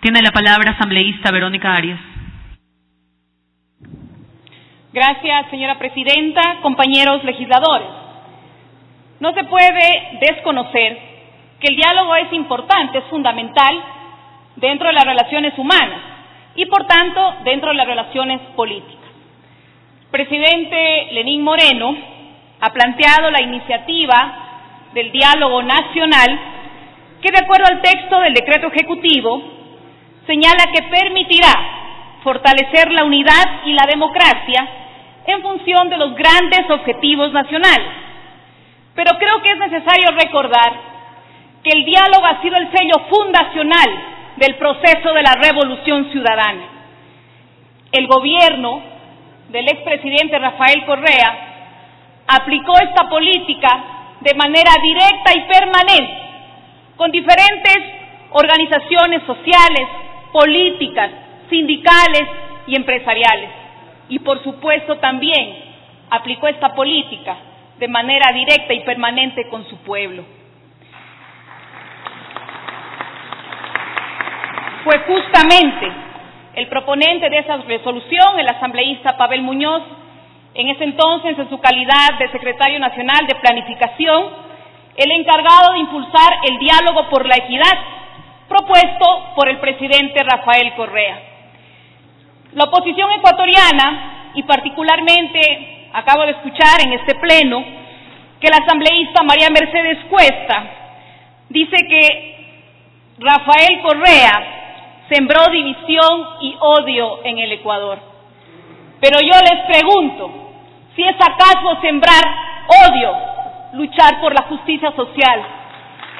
Tiene la palabra asambleísta Verónica Arias. Gracias, señora presidenta, compañeros legisladores. No se puede desconocer que el diálogo es importante, es fundamental dentro de las relaciones humanas y, por tanto, dentro de las relaciones políticas. El presidente Lenín Moreno ha planteado la iniciativa del diálogo nacional que, de acuerdo al texto del decreto ejecutivo, señala que permitirá fortalecer la unidad y la democracia en función de los grandes objetivos nacionales. Pero creo que es necesario recordar que el diálogo ha sido el sello fundacional del proceso de la revolución ciudadana. El gobierno del expresidente Rafael Correa aplicó esta política de manera directa y permanente, con diferentes organizaciones sociales, políticas, sindicales y empresariales. Y por supuesto también aplicó esta política de manera directa y permanente con su pueblo. Fue justamente el proponente de esa resolución, el asambleísta Pavel Muñoz, en ese entonces en su calidad de secretario nacional de Planificación, el encargado de impulsar el diálogo por la equidad, propuesto por el presidente Rafael Correa. La oposición ecuatoriana, y particularmente acabo de escuchar en este pleno que la asambleísta María Mercedes Cuesta dice que Rafael Correa sembró división y odio en el Ecuador. Pero yo les pregunto, si es acaso sembrar odio, luchar por la justicia social,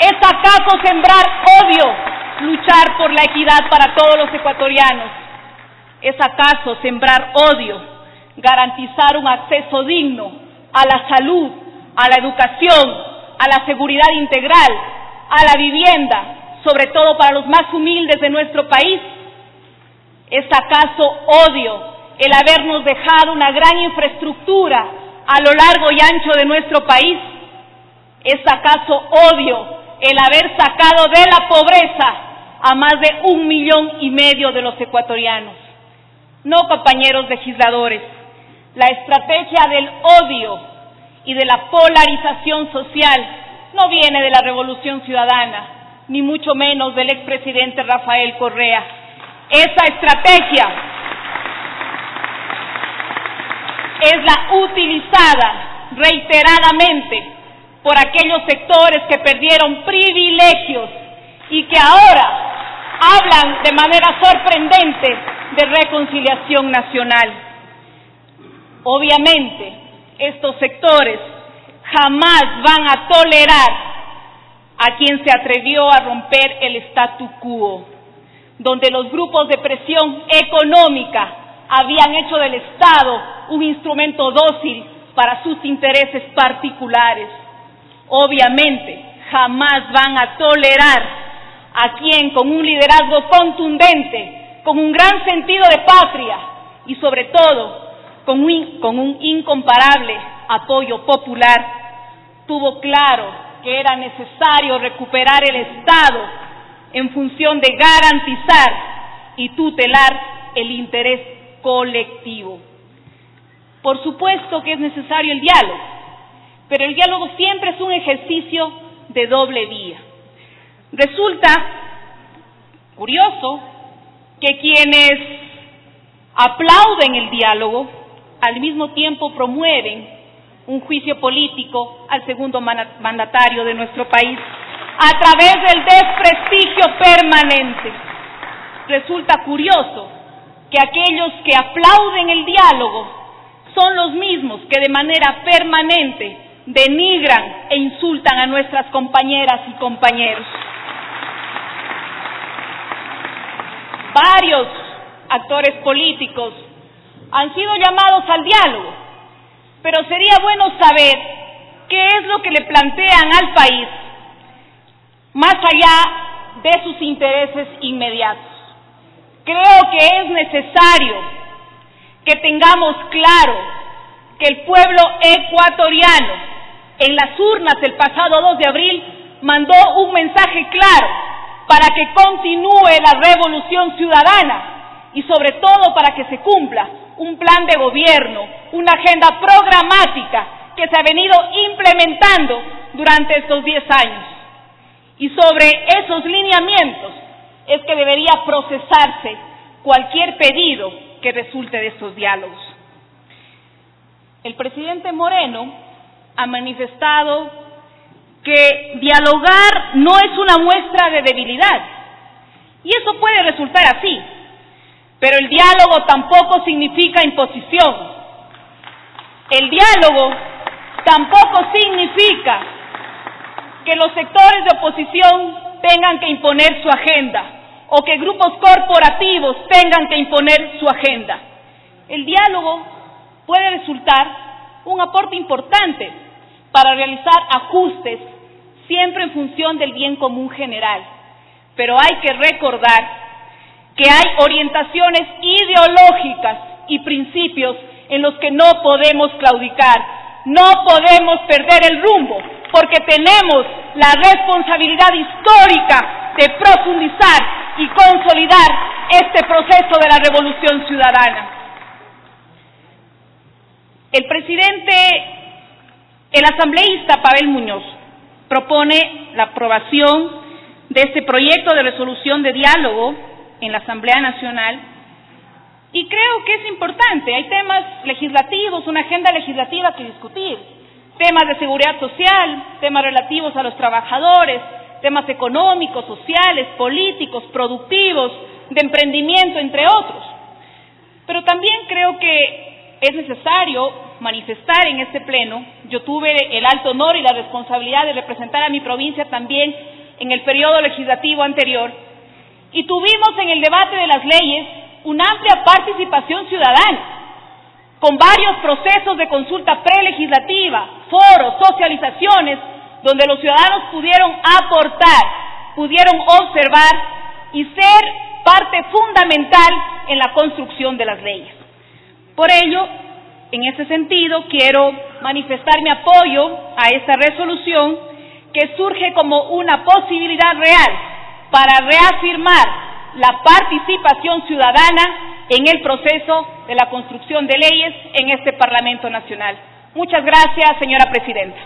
¿es acaso sembrar odio, luchar por la equidad para todos los ecuatorianos? ¿Es acaso sembrar odio, garantizar un acceso digno a la salud, a la educación, a la seguridad integral, a la vivienda, sobre todo para los más humildes de nuestro país? ¿Es acaso odio el habernos dejado una gran infraestructura a lo largo y ancho de nuestro país? ¿Es acaso odio el haber sacado de la pobreza a más de 1,5 millones de los ecuatorianos? No, compañeros legisladores, la estrategia del odio y de la polarización social no viene de la Revolución Ciudadana, ni mucho menos del expresidente Rafael Correa. Esa estrategia es la utilizada reiteradamente por aquellos sectores que perdieron privilegios y que ahora hablan de manera sorprendente de reconciliación nacional. Obviamente, estos sectores jamás van a tolerar a quien se atrevió a romper el statu quo, donde los grupos de presión económica habían hecho del Estado un instrumento dócil para sus intereses particulares. Obviamente, jamás van a tolerar a quien con un liderazgo contundente, con un gran sentido de patria y sobre todo con un incomparable apoyo popular, tuvo claro que era necesario recuperar el Estado en función de garantizar y tutelar el interés colectivo. Por supuesto que es necesario el diálogo, pero el diálogo siempre es un ejercicio de doble vía. Resulta curioso que quienes aplauden el diálogo al mismo tiempo promueven un juicio político al segundo mandatario de nuestro país a través del desprestigio permanente. Resulta curioso que aquellos que aplauden el diálogo son los mismos que de manera permanente denigran e insultan a nuestras compañeras y compañeros. Varios actores políticos han sido llamados al diálogo, pero sería bueno saber qué es lo que le plantean al país, más allá de sus intereses inmediatos. Creo que es necesario que tengamos claro que el pueblo ecuatoriano en las urnas el pasado 2 de abril mandó un mensaje claro para que continúe la revolución ciudadana y sobre todo para que se cumpla un plan de gobierno, una agenda programática que se ha venido implementando durante estos 10 años. Y sobre esos lineamientos es que debería procesarse cualquier pedido que resulte de estos diálogos. El presidente Moreno ha manifestado que dialogar no es una muestra de debilidad, y eso puede resultar así, pero el diálogo tampoco significa imposición. El diálogo tampoco significa que los sectores de oposición tengan que imponer su agenda o que grupos corporativos tengan que imponer su agenda. El diálogo puede resultar un aporte importante para realizar ajustes siempre en función del bien común general, pero hay que recordar que hay orientaciones ideológicas y principios en los que no podemos claudicar, no podemos perder el rumbo, porque tenemos la responsabilidad histórica de profundizar y consolidar este proceso de la revolución ciudadana. El asambleísta Pavel Muñoz propone la aprobación de este proyecto de resolución de diálogo en la Asamblea Nacional y creo que es importante. Hay temas legislativos, una agenda legislativa que discutir, temas de seguridad social, temas relativos a los trabajadores, temas económicos, sociales, políticos, productivos, de emprendimiento, entre otros. Pero también creo que es necesario manifestar en este pleno. Yo tuve el alto honor y la responsabilidad de representar a mi provincia también en el periodo legislativo anterior, y tuvimos en el debate de las leyes una amplia participación ciudadana, con varios procesos de consulta prelegislativa, foros, socializaciones, donde los ciudadanos pudieron aportar, pudieron observar y ser parte fundamental en la construcción de las leyes. Por ello, en ese sentido, quiero manifestar mi apoyo a esta resolución que surge como una posibilidad real para reafirmar la participación ciudadana en el proceso de la construcción de leyes en este Parlamento Nacional. Muchas gracias, señora Presidenta.